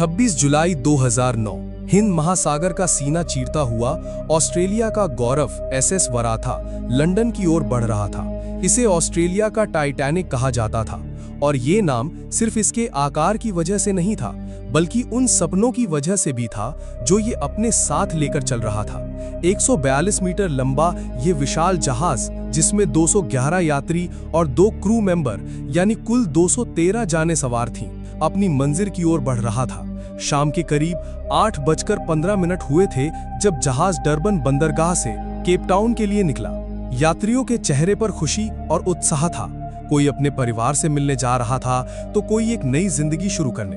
26 जुलाई 2009 हिंद महासागर का सीना चीरता हुआ ऑस्ट्रेलिया का गौरव एसएस वराथा लंदन की ओर बढ़ रहा था। इसे ऑस्ट्रेलिया का टाइटैनिक कहा जाता था और ये नाम सिर्फ इसके आकार की वजह से नहीं था, बल्कि उन सपनों की वजह से भी था जो ये अपने साथ लेकर चल रहा था। 142 मीटर लंबा ये विशाल जहाज, जिसमें 211 यात्री और 2 क्रू मेंबर यानी कुल 213 जाने सवार थीं, अपनी मंजिल की ओर बढ़ रहा था। शाम के करीब 8:15 हुए थे जब जहाज डरबन बंदरगाह से केप टाउन के लिए निकला। यात्रियों के चेहरे पर खुशी और उत्साह था। कोई अपने परिवार से मिलने जा रहा था तो कोई एक नई जिंदगी शुरू करने।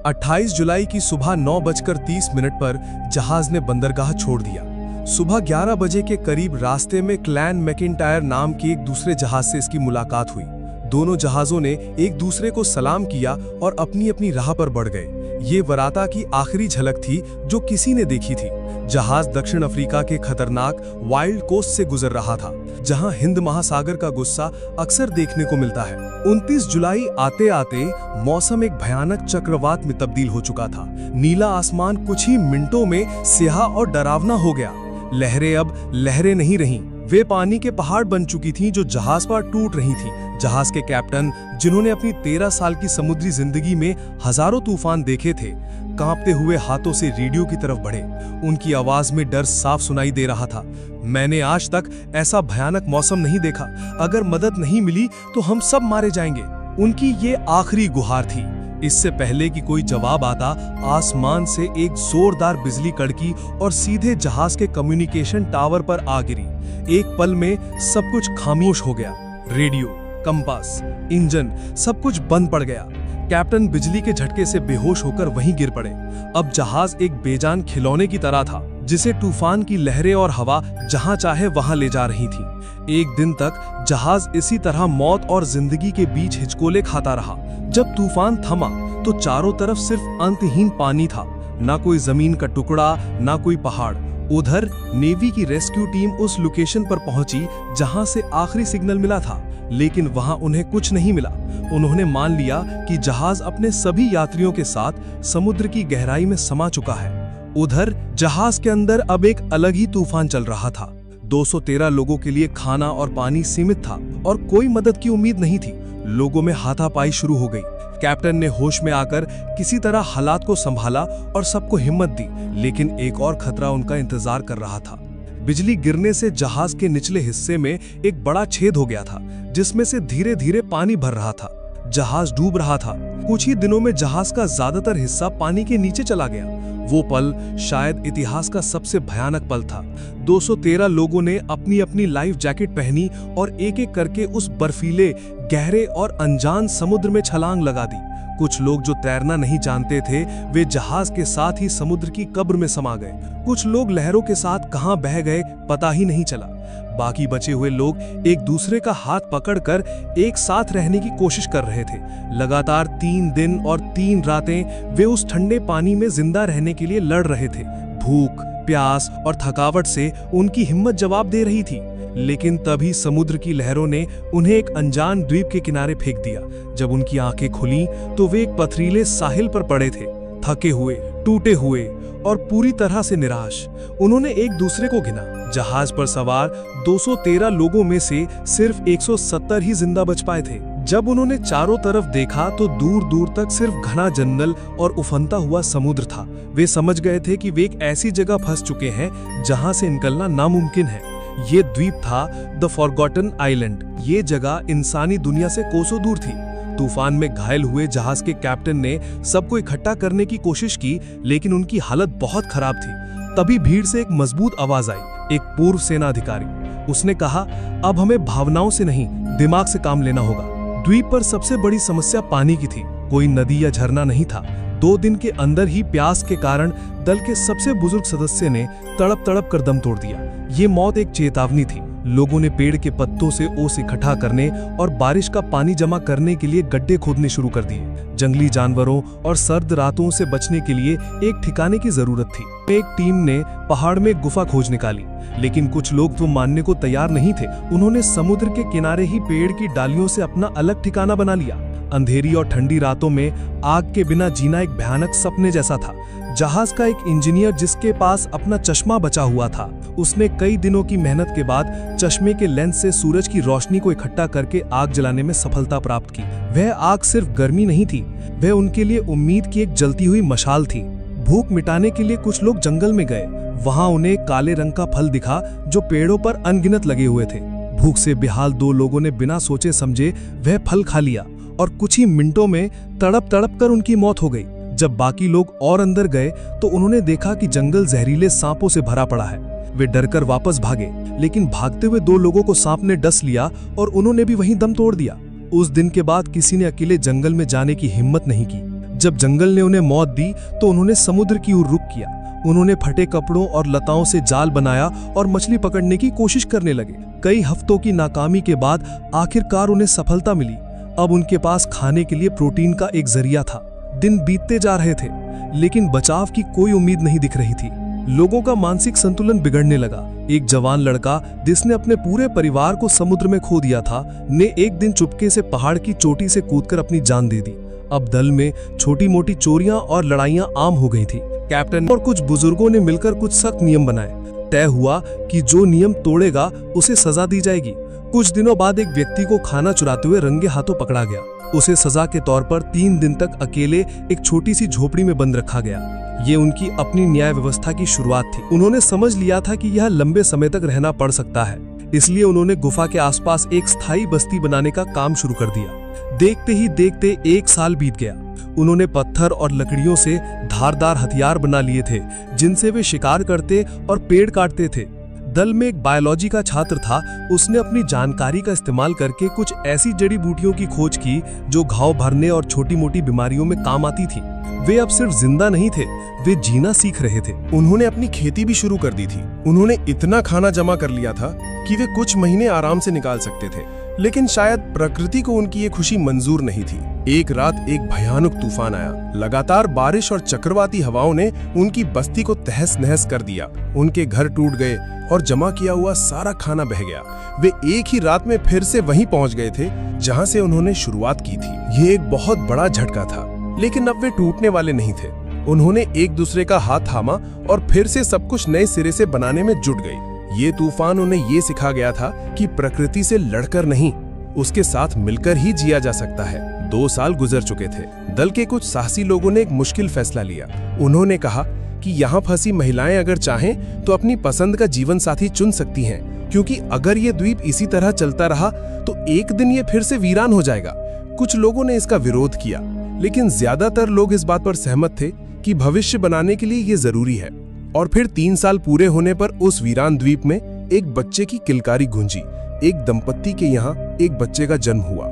28 जुलाई की सुबह 9:30 पर जहाज ने बंदरगाह छोड़ दिया। सुबह 11 बजे के करीब रास्ते में क्लैन मैकिंटायर नाम के एक दूसरे जहाज से इसकी मुलाकात हुई। दोनों जहाजों ने एक दूसरे को सलाम किया और अपनी अपनी राह पर बढ़ गए। ये वराता की आखिरी झलक थी जो किसी ने देखी थी। जहाज दक्षिण अफ्रीका के खतरनाक वाइल्ड कोस्ट से गुजर रहा था, जहां हिंद महासागर का गुस्सा अक्सर देखने को मिलता है। 29 जुलाई आते आते मौसम एक भयानक चक्रवात में तब्दील हो चुका था। नीला आसमान कुछ ही मिनटों में स्याह और डरावना हो गया। लहरें अब लहरें नहीं रहीं, वे पानी के पहाड़ बन चुकी थीं जो जहाज पर टूट रही थीं। जहाज के कैप्टन, जिन्होंने अपनी 13 साल की समुद्री जिंदगी में हजारों तूफान देखे थे, कांपते हुए हाथों से रेडियो की तरफ बढ़े। उनकी आवाज में डर साफ सुनाई दे रहा था। मैंने आज तक ऐसा भयानक मौसम नहीं देखा। अगर मदद नहीं मिली तो हम सब मारे जाएंगे। उनकी ये आखिरी गुहार थी। इससे पहले कि कोई जवाब आता, आसमान से एक जोरदार बिजली कड़की और सीधे जहाज के कम्युनिकेशन टावर पर आ गिरी। एक पल में सब कुछ खामोश हो गया। रेडियो, कंपास, इंजन, सब कुछ बंद पड़ गया। कैप्टन बिजली के झटके से बेहोश होकर वहीं गिर पड़े। अब जहाज एक बेजान खिलौने की तरह था, जिसे तूफान की लहरें और हवा जहां चाहे वहां ले जा रही थी। एक दिन तक जहाज इसी तरह मौत और जिंदगी के बीच हिचकोले खाता रहा। जब तूफान थमा तो चारों तरफ सिर्फ अंतहीन पानी था। ना कोई जमीन का टुकड़ा, ना कोई पहाड़। उधर नेवी की रेस्क्यू टीम उस लोकेशन पर पहुंची जहां से आखिरी सिग्नल मिला था, लेकिन वहां उन्हें कुछ नहीं मिला। उन्होंने मान लिया कि जहाज अपने सभी यात्रियों के साथ समुद्र की गहराई में समा चुका है। उधर जहाज के अंदर अब एक अलग ही तूफान चल रहा था। 213 लोगों के लिए खाना और पानी सीमित था और कोई मदद की उम्मीद नहीं थी। लोगों में हाथापाई शुरू हो गई। कैप्टन ने होश में आकर किसी तरह हालात को संभाला और सबको हिम्मत दी, लेकिन एक और खतरा उनका इंतजार कर रहा था। बिजली गिरने से जहाज के निचले हिस्से में एक बड़ा छेद हो गया था, जिसमें से धीरे धीरे पानी भर रहा था। जहाज डूब रहा था। कुछ ही दिनों में जहाज का ज्यादातर हिस्सा पानी के नीचे चला गया। वो पल शायद इतिहास का सबसे भयानक पल था। 213 लोगों ने अपनी अपनी लाइफ जैकेट पहनी और एक एक करके उस बर्फीले, गहरे और अनजान समुद्र में छलांग लगा दी। कुछ लोग जो तैरना नहीं जानते थे, वे जहाज के साथ ही समुद्र की कब्र में समा गए। कुछ लोग लहरों के साथ कहां बह गए पता ही नहीं चला। बाकी बचे हुए लोग एक दूसरे का हाथ पकड़कर एक साथ रहने की कोशिश कर रहे थे। लगातार 3 दिन और 3 रातें वे उस ठंडे पानी में जिंदा रहने के लिए लड़ रहे थे। भूख, प्यास और थकावट से उनकी हिम्मत जवाब दे रही थी। लेकिन तभी समुद्र की लहरों ने उन्हें एक अनजान द्वीप के किनारे फेंक दिया। जब उनकी आंखें खुली तो वे एक पथरीले साहिल पर पड़े थे, थके हुए, टूटे हुए और पूरी तरह से निराश। उन्होंने एक दूसरे को गिना। जहाज पर सवार 213 लोगों में से सिर्फ 170 ही जिंदा बच पाए थे। जब उन्होंने चारों तरफ देखा तो दूर दूर तक सिर्फ घना जंगल और उफनता हुआ समुद्र था। वे समझ गए थे कि वे एक ऐसी जगह फंस चुके हैं जहां से निकलना नामुमकिन है। ये द्वीप था द फॉरगॉटन आइलैंड। ये जगह इंसानी दुनिया से कोसों दूर थी। तूफान में घायल हुए जहाज के कैप्टन ने सबको इकट्ठा करने की कोशिश की, लेकिन उनकी हालत बहुत खराब थी। तभी भीड़ से एक मजबूत आवाज आई, एक पूर्व सेना अधिकारी। उसने कहा, अब हमें भावनाओं से नहीं, दिमाग से काम लेना होगा। द्वीप पर सबसे बड़ी समस्या पानी की थी। कोई नदी या झरना नहीं था। 2 दिन के अंदर ही प्यास के कारण दल के सबसे बुजुर्ग सदस्य ने तड़प तड़प कर दम तोड़ दिया। ये मौत एक चेतावनी थी। लोगों ने पेड़ के पत्तों से ओस इकट्ठा करने और बारिश का पानी जमा करने के लिए गड्ढे खोदने शुरू कर दिए। जंगली जानवरों और सर्द रातों से बचने के लिए एक ठिकाने की जरूरत थी। एक टीम ने पहाड़ में गुफा खोज निकाली, लेकिन कुछ लोग तो मानने को तैयार नहीं थे। उन्होंने समुद्र के किनारे ही पेड़ की डालियों से अपना अलग ठिकाना बना लिया। अंधेरी और ठंडी रातों में आग के बिना जीना एक भयानक सपने जैसा था। जहाज का एक इंजीनियर जिसके पास अपना चश्मा बचा हुआ था, उसने कई दिनों की मेहनत के बाद चश्मे के लेंस से सूरज की रोशनी को इकट्ठा करके आग जलाने में सफलता प्राप्त की। वह आग सिर्फ गर्मी नहीं थी, वह उनके लिए उम्मीद की एक जलती हुई मशाल थी। भूख मिटाने के लिए कुछ लोग जंगल में गए। वहां उन्हें काले रंग का फल दिखा जो पेड़ों पर अनगिनत लगे हुए थे। भूख से बेहाल दो लोगों ने बिना सोचे समझे वह फल खा लिया और कुछ ही मिनटों में तड़प तड़प कर उनकी मौत हो गई। जब बाकी लोग और अंदर गए तो उन्होंने देखा कि जंगल जहरीले सांपों से भरा पड़ा है। वे डरकर वापस भागे, लेकिन भागते हुए दो लोगों को सांप ने डस लिया और उन्होंने भी वहीं दम तोड़ दिया। उस दिन के बाद किसी ने अकेले जंगल में जाने की हिम्मत नहीं की। जब जंगल ने उन्हें मौत दी तो उन्होंने समुद्र की ओर रुख किया। उन्होंने फटे कपड़ों और लताओं से जाल बनाया और मछली पकड़ने की कोशिश करने लगे। कई हफ्तों की नाकामी के बाद आखिरकार उन्हें सफलता मिली। अब उनके पास खाने के लिए प्रोटीन का एक जरिया था। दिन बीतते जा रहे थे, लेकिन बचाव की कोई उम्मीद नहीं दिख रही थी। लोगों का मानसिक संतुलन बिगड़ने लगा। एक जवान लड़का जिसने अपने पूरे परिवार को समुद्र में खो दिया था, ने एक दिन चुपके से पहाड़ की चोटी से कूदकर अपनी जान दे दी। अब दल में छोटी मोटी चोरियां और लड़ाइयां आम हो गई थी। कैप्टन और कुछ बुजुर्गों ने मिलकर कुछ सख्त नियम बनाए। तय हुआ कि जो नियम तोड़ेगा उसे सजा दी जाएगी। कुछ दिनों बाद एक व्यक्ति को खाना चुराते हुए रंगे हाथों पकड़ा गया। उसे सजा के तौर पर 3 दिन तक अकेले एक छोटी सी झोपड़ी में बंद रखा गया। ये उनकी अपनी न्याय व्यवस्था की शुरुआत थी। उन्होंने समझ लिया था कि यह लंबे समय तक रहना पड़ सकता है, इसलिए उन्होंने गुफा के आसपास एक स्थायी बस्ती बनाने का काम शुरू कर दिया। देखते ही देखते 1 साल बीत गया। उन्होंने पत्थर और लकड़ियों से धारदार हथियार बना लिए थे, जिनसे वे शिकार करते और पेड़ काटते थे। दल में एक बायोलॉजी का छात्र था। उसने अपनी जानकारी का इस्तेमाल करके कुछ ऐसी जड़ी बूटियों की खोज की जो घाव भरने और छोटी मोटी बीमारियों में काम आती थी। वे अब सिर्फ जिंदा नहीं थे, वे जीना सीख रहे थे। उन्होंने अपनी खेती भी शुरू कर दी थी। उन्होंने इतना खाना जमा कर लिया था कि वे कुछ महीने आराम से निकाल सकते थे, लेकिन शायद प्रकृति को उनकी ये खुशी मंजूर नहीं थी। एक रात एक भयानक तूफान आया। लगातार बारिश और चक्रवाती हवाओं ने उनकी बस्ती को तहस नहस कर दिया। उनके घर टूट गए और जमा किया हुआ सारा खाना बह गया। वे एक ही रात में फिर से वहीं पहुंच गए थे जहां से उन्होंने शुरुआत की थी। ये एक बहुत बड़ा झटका था, लेकिन अब वे टूटने वाले नहीं थे। उन्होंने एक दूसरे का हाथ थामा और फिर से सब कुछ नए सिरे से बनाने में जुट गई। ये तूफान उन्हें ये सिखा गया था कि प्रकृति से लड़कर नहीं, उसके साथ मिलकर ही जिया जा सकता है। 2 साल गुजर चुके थे। दल के कुछ साहसी लोगों ने एक मुश्किल फैसला लिया। उन्होंने कहा कि यहाँ फंसी महिलाएं अगर चाहें तो अपनी पसंद का जीवन साथी चुन सकती हैं, क्योंकि अगर ये द्वीप इसी तरह चलता रहा तो एक दिन ये फिर से वीरान हो जाएगा। कुछ लोगों ने इसका विरोध किया, लेकिन ज्यादातर लोग इस बात पर सहमत थे कि भविष्य बनाने के लिए ये जरूरी है। और फिर 3 साल पूरे होने पर उस वीरान द्वीप में एक बच्चे की किलकारी गूंजी। एक दंपत्ति के यहाँ एक बच्चे का जन्म हुआ।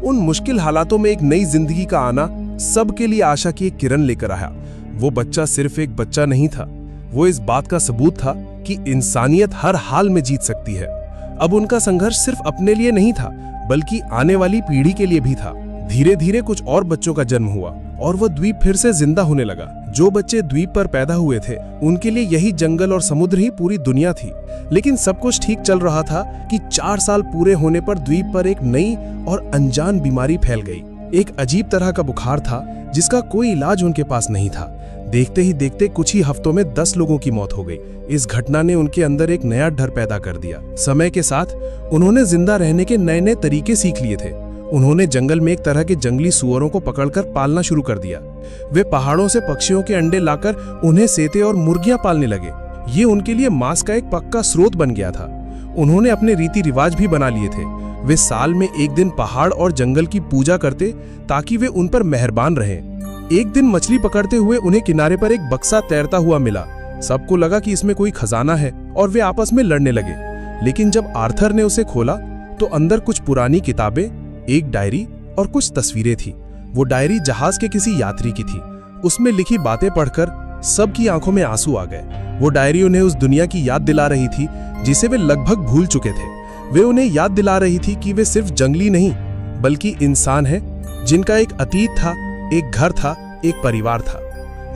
उन मुश्किल हालातों में एक नई जिंदगी का आना सबके लिए आशा की एक किरण लेकर आया। वो बच्चा सिर्फ एक बच्चा नहीं था, वो इस बात का सबूत था कि इंसानियत हर हाल में जीत सकती है। अब उनका संघर्ष सिर्फ अपने लिए नहीं था, बल्कि आने वाली पीढ़ी के लिए भी था। धीरे धीरे कुछ और बच्चों का जन्म हुआ और वह द्वीप फिर से जिंदा होने लगा। जो बच्चे द्वीप पर पैदा हुए थे, उनके लिए यही जंगल और समुद्र ही पूरी दुनिया थी। लेकिन सब कुछ ठीक चल रहा था कि 4 साल पूरे होने पर द्वीप पर एक नई और अनजान बीमारी फैल गई। एक अजीब तरह का बुखार था जिसका कोई इलाज उनके पास नहीं था। देखते ही देखते कुछ ही हफ्तों में 10 लोगों की मौत हो गई। इस घटना ने उनके अंदर एक नया डर पैदा कर दिया। समय के साथ उन्होंने जिंदा रहने के नए नए तरीके सीख लिए थे। उन्होंने जंगल में एक तरह के जंगली सूअरों को पकड़कर पालना शुरू कर दिया। वे पहाड़ों से पक्षियों के अंडे लाकर उन्हें सेते और मुर्गियां पालने लगे। ये उनके लिए मांस का एक पक्का स्रोत बन गया था। उन्होंने अपने रीति रिवाज भी बना लिए थे। वे साल में एक दिन पहाड़ और जंगल की पूजा करते ताकि वे उन पर मेहरबान रहें। एक दिन मछली पकड़ते हुए उन्हें किनारे पर एक बक्सा तैरता हुआ मिला। सबको लगा कि इसमें कोई खजाना है और वे आपस में लड़ने लगे। लेकिन जब आर्थर ने उसे खोला तो अंदर कुछ पुरानी किताबें, एक डायरी और कुछ तस्वीरें थी। वो डायरी जहाज के किसी यात्री की थी। उसमें लिखी बातें पढ़कर सबकी आंखों में आंसू आ गए। वो डायरी उन्हें उस दुनिया की याद दिला रही थी जिसे वे लगभग भूल चुके थे। वे उन्हें याद दिला रही थी कि वे सिर्फ जंगली नहीं, बल्कि इंसान हैं जिनका एक अतीत था, एक घर था, एक परिवार था।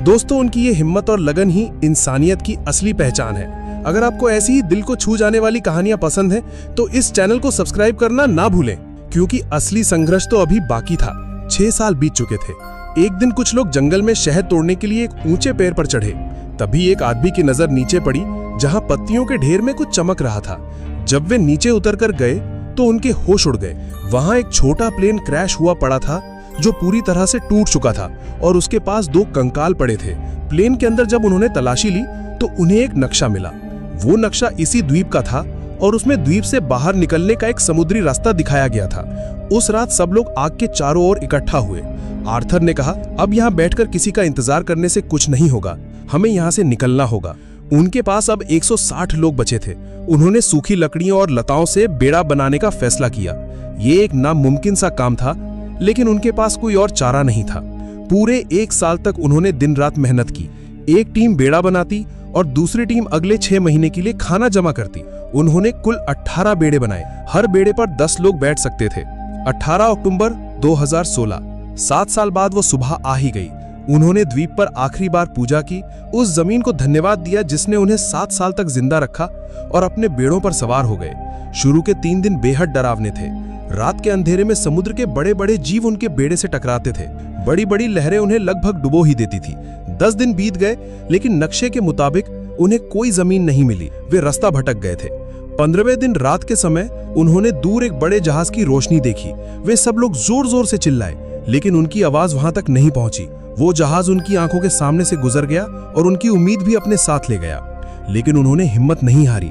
दोस्तों, उनकी ये हिम्मत और लगन ही इंसानियत की असली पहचान है। अगर आपको ऐसी ही दिल को छू जाने वाली कहानियां पसंद हैं, तो इस चैनल को सब्सक्राइब करना ना भूलें, क्योंकि असली संघर्ष तो अभी बाकी था। 6 साल बीत चुके थे। एक दिन कुछ लोग जंगल में शहद तोड़ने के लिए एक ऊंचे पेड़ पर चढ़े। तभी एक आदमी की नजर नीचे पड़ी, जहां पत्तियों के ढेर में कुछ चमक रहा था। जब वे नीचे उतरकर गए तो उनके होश उड़ गए। वहां एक छोटा प्लेन क्रैश हुआ पड़ा था जो पूरी तरह से टूट चुका था और उसके पास 2 कंकाल पड़े थे। प्लेन के अंदर जब उन्होंने तलाशी ली तो उन्हें एक नक्शा मिला। वो नक्शा इसी द्वीप का था और उसमें द्वीप से बाहर निकलने का एक समुद्री रास्ता दिखाया गया था। उस रात सब लोग आग के चारों ओर इकट्ठा हुए। आर्थर ने कहा, अब यहाँ बैठकर किसी का इंतजार करने से कुछ नहीं होगा, हमें यहाँ से निकलना होगा। उनके पास अब 160 लोग बचे थे। उन्होंने सूखी लकड़ियों और लताओं से बेड़ा बनाने का फैसला किया। ये एक नामुमकिन सा काम था, लेकिन उनके पास कोई और चारा नहीं था। पूरे 1 साल तक उन्होंने दिन रात मेहनत की। एक टीम बेड़ा बनाती और दूसरी टीम अगले 6 महीने के लिए खाना जमा करती। उन्होंने कुल 18 बेड़े बनाए। हर बेड़े पर 10 लोग बैठ सकते थे। 18 अक्टूबर 2016, 7 साल बाद वो सुबह आ ही गई। उन्होंने द्वीप पर आखिरी बार पूजा की, उस जमीन को धन्यवाद दिया जिसने उन्हें 7 साल तक जिंदा रखा, और अपने बेड़ों पर सवार हो गए। शुरू के 3 दिन बेहद डरावने थे। रात के अंधेरे में समुद्र के बड़े बड़े जीव उनके बेड़े से टकराते थे। बड़ी बड़ी लहरें उन्हें लगभग डुबो ही देती थी। 10 दिन बीत गए, लेकिन नक्शे के मुताबिक उन्हें कोई जमीन नहीं मिली। वे रास्ता भटक गए थे। 15वें दिन रात के समय उन्होंने दूर एक बड़े जहाज की रोशनी देखी। वे सब लोग जोर जोर से चिल्लाए, लेकिन उनकी आवाज वहां तक नहीं पहुंची। वो जहाज उनकी आंखों के सामने से गुजर गया और उनकी उम्मीद भी अपने साथ ले गया। लेकिन उन्होंने हिम्मत नहीं हारी,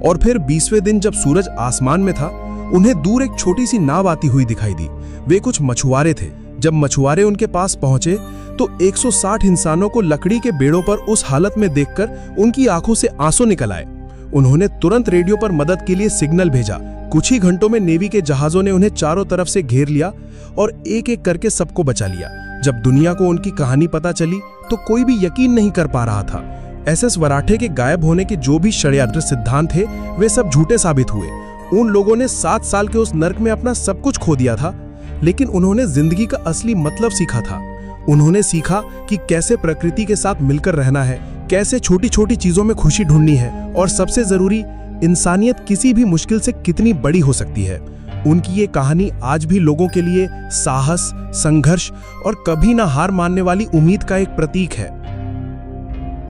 और फिर 20वें दिन जब सूरज आसमान में था, उन्हें दूर एक छोटी सी नाव आती हुई दिखाई दी। वे कुछ मछुआरे थे। जब मछुआरे उनके पास पहुंचे तो 160 इंसानों को लकड़ी के बेड़ों पर उस हालत में देखकर उनकी आंखों से आंसू निकल आए। उन्होंने तुरंत रेडियो पर मदद के लिए सिग्नल भेजा। कुछ ही घंटों में नेवी के जहाजों ने उन्हें चारों तरफ से घेर लिया और एक एक करके सबको बचा लिया। जब दुनिया को उनकी कहानी पता चली तो कोई भी यकीन नहीं कर पा रहा था। एसएस वराठे के गायब होने के जो भी षड्यंत्र सिद्धांत थे, वे सब झूठे साबित हुए। उन लोगों ने 7 साल के उस नर्क में अपना सब कुछ खो दिया था, लेकिन उन्होंने जिंदगी का असली मतलब सीखा था। उन्होंने सीखा कि कैसे प्रकृति के साथ मिलकर रहना है, कैसे छोटी छोटी चीजों में खुशी ढूंढनी है, और सबसे जरूरी, इंसानियत किसी भी मुश्किल से कितनी बड़ी हो सकती है। उनकी ये कहानी आज भी लोगों के लिए साहस, संघर्ष और कभी ना हार मानने वाली उम्मीद का एक प्रतीक है।